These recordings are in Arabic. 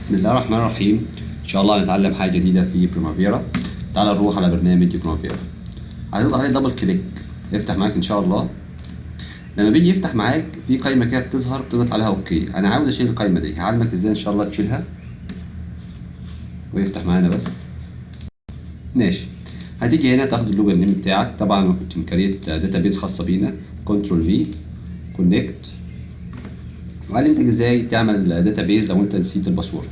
بسم الله الرحمن الرحيم. ان شاء الله هنتعلم حاجه جديده في بريمافيرا. تعال نروح على برنامج بريمافيرا، هتضغط عليه دبل كليك يفتح معاك ان شاء الله. لما بيجي يفتح معاك في قائمه كده بتظهر بتضغط عليها اوكي. انا عاوز اشيل القائمه دي، هعلمك ازاي ان شاء الله تشيلها ويفتح معانا بس. ماشي، هتيجي هنا تاخد اللوجو النيم بتاعك. طبعا انا كنت مكريت داتابيز خاصه بينا، كنترول في كونكت، وعلمتك ازاي تعمل داتابيز لو انت نسيت الباسورد.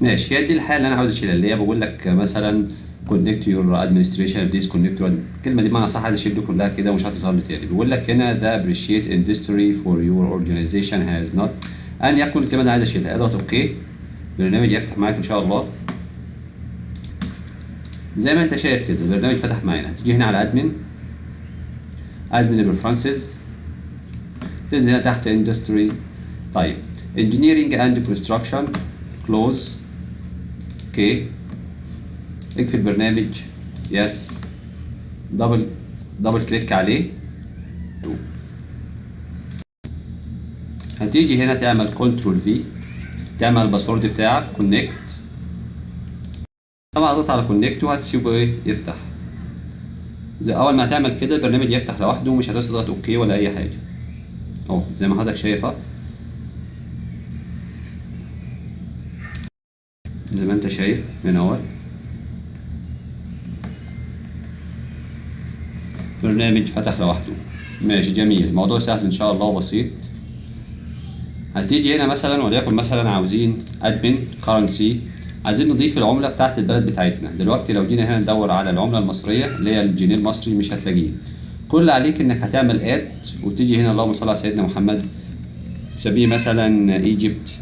ماشي، هي دي الحاله اللي انا عاوز اشيلها، اللي هي بقول لك مثلا كونكت يور ادمنستريشن بليز كونكت. الكلمه دي بمعنى صح عايز اشيل دي كلها كده ومش هتظهر لي تاني. بيقول لك هنا ده ابريشيت اندستري فور يور اورجانيزيشن هاز نوت ان يكون الكلمه دي عايز اشيلها. اضغط اوكي، البرنامج يفتح معاك ان شاء الله. زي ما انت شايف كده البرنامج فتح معانا. هتيجي هنا على ادمن بريفرنسز، تنزل هنا تحت اندستري. طيب انجينيرنج اند كونستراكشن كلوز، اوكي، اقفل البرنامج، يس، دبل كليك عليه. هتيجي هنا تعمل كنترول في، تعمل الباسورد بتاعك كونكت. طبعا اضغط على كونكت وهتسيبه ايه يفتح. زي اول ما هتعمل كده البرنامج يفتح لوحده ومش هتضغط اوكي ولا اي حاجه اهو زي ما حضرتك شايفها. زي ما انت شايف هنا اهوت برنامج فتح لوحده. ماشي جميل، الموضوع سهل ان شاء الله وبسيط. هتيجي هنا مثلا وليكن مثلا عاوزين ادمن كرنسي، عايزين نضيف العمله بتاعت البلد بتاعتنا. دلوقتي لو جينا هنا ندور على العمله المصريه اللي هي الجنيه المصري مش هتلاقيه. كل اللي عليك انك هتعمل اد وتيجي هنا اللهم صل على سيدنا محمد، تسميه مثلا ايجيبت،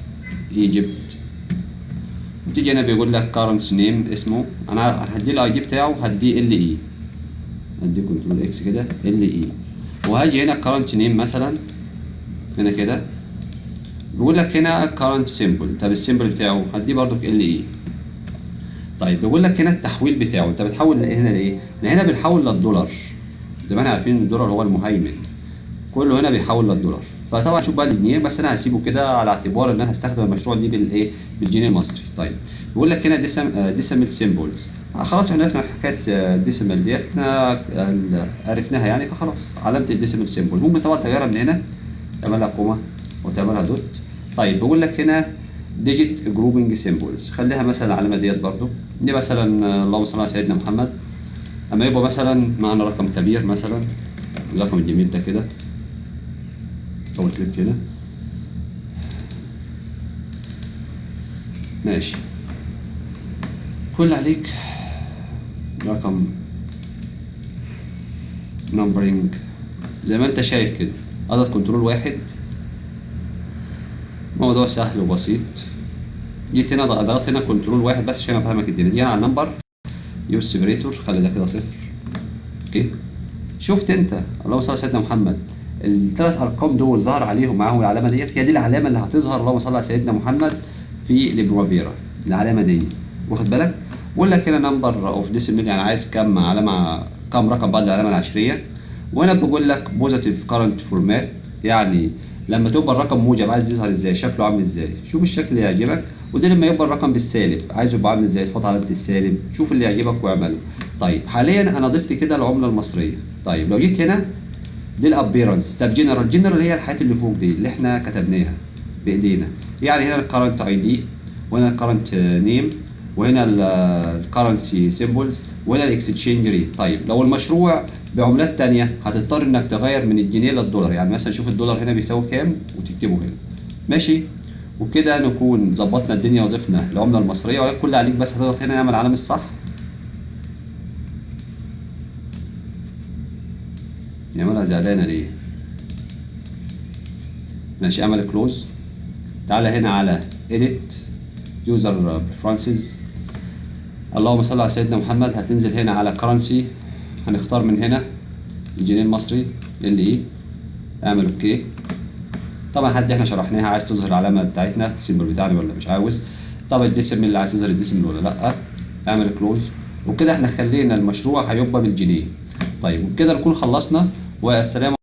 وتيجي هنا بيقول لك كرنسي نيم اسمه. انا هدي الاي دي بتاعه، هديه ال اي، هدي كنترول اكس كده ال اي، وهاجي هنا كرنت نيم مثلا هنا كده. بيقول لك هنا كرنت سيمبل، طب السيمبل بتاعه هديه برضك ال اي. طيب بيقول لك هنا التحويل بتاعه، انت بتحول هنا لايه؟ هنا بنحول للدولار، زي ما احنا عارفين الدولار هو المهيمن، كله هنا بيحول للدولار. فطبعا شوف بقى الجنيه، بس انا هسيبه كده على اعتبار ان انا هستخدم المشروع دي بالايه، بالجنيه المصري. طيب بيقول لك هنا ديسيمال سيمبلز، خلاص احنا عرفنا حكايه الديسيمال ديت، احنا عرفناها يعني، فخلاص علامه الديسيمال سيمبل ممكن طبعا تغيرها من هنا، تعملها كوما وتعملها دوت. طيب بيقول لك هنا ديجيت جروبنج سيمبلز، خليها مثلا العلامه ديت برضو، دي مثلا اللهم صل على سيدنا محمد. اما يبقى مثلا معنا رقم كبير مثلا، الرقم الجميل ده كده، اول كليك هنا، ماشي. كل عليك رقم نمبرينج زي ما انت شايف كده، اضغط كنترول واحد. موضوع سهل وبسيط. جيت هنا ضغطت هنا كنترول واحد بس عشان افهمك الدنيا دي. على النمبر يوز سيبريتور، خلي ده كده صفر، اوكي. شفت انت اللهم صل على سيدنا محمد الثلاث ارقام دول ظهر عليهم معاهم العلامه ديت، هي دي العلامه اللي هتظهر اللهم صل على سيدنا محمد في البريمافيرا، العلامه دي، واخد بالك؟ بقول لك هنا نمبر اوف ديسيمال، يعني عايز كام علامه، كام رقم بعد العلامه العشريه. وهنا بقول لك بوزيتيف كارنت فورمات، يعني لما تبقى الرقم موجب عايز يظهر ازاي، شكله عامل ازاي، شوف الشكل اللي يعجبك. وده لما يبقى الرقم بالسالب عايزه يبقى عامل ازاي، تحط علامه السالب، شوف اللي يعجبك واعمله. طيب حاليا انا ضفت كده العمله المصريه. طيب لو جيت هنا دي الابيرنس، طب جنرال هي الحاجات اللي فوق دي اللي احنا كتبناها بايدينا، يعني هنا الكرنت اي دي، وهنا الكرنت نيم، وهنا الكرنسي سيمبلز، وهنا الاكستشينج ريت. طيب لو المشروع بعملات تانية هتضطر انك تغير من الجنيه للدولار، يعني مثلا شوف الدولار هنا بيساوي كام وتكتبه هنا، ماشي. وبكده نكون ظبطنا الدنيا وضفنا العمله المصريه. ولكن كل اللي عليك بس هتضغط هنا نعمل علامه الصح، يعملها زعلانه ليه؟ ماشي، اعمل كلوز. تعالى هنا على edit user preferences، اللهم صل على سيدنا محمد. هتنزل هنا على currency، هنختار من هنا الجنيه المصري ال اي، اعمل اوكي. طبعا حد احنا شرحناها، عايز تظهر العلامه بتاعتنا السيمبل بتاعنا ولا مش عاوز. طب الديسيمل اللي عايز تظهر الديسيمل ولا لا، اعمل كلوز. وبكده احنا خلينا المشروع هيبقى بالجنيه. طيب وبكده نكون خلصنا، والسلام.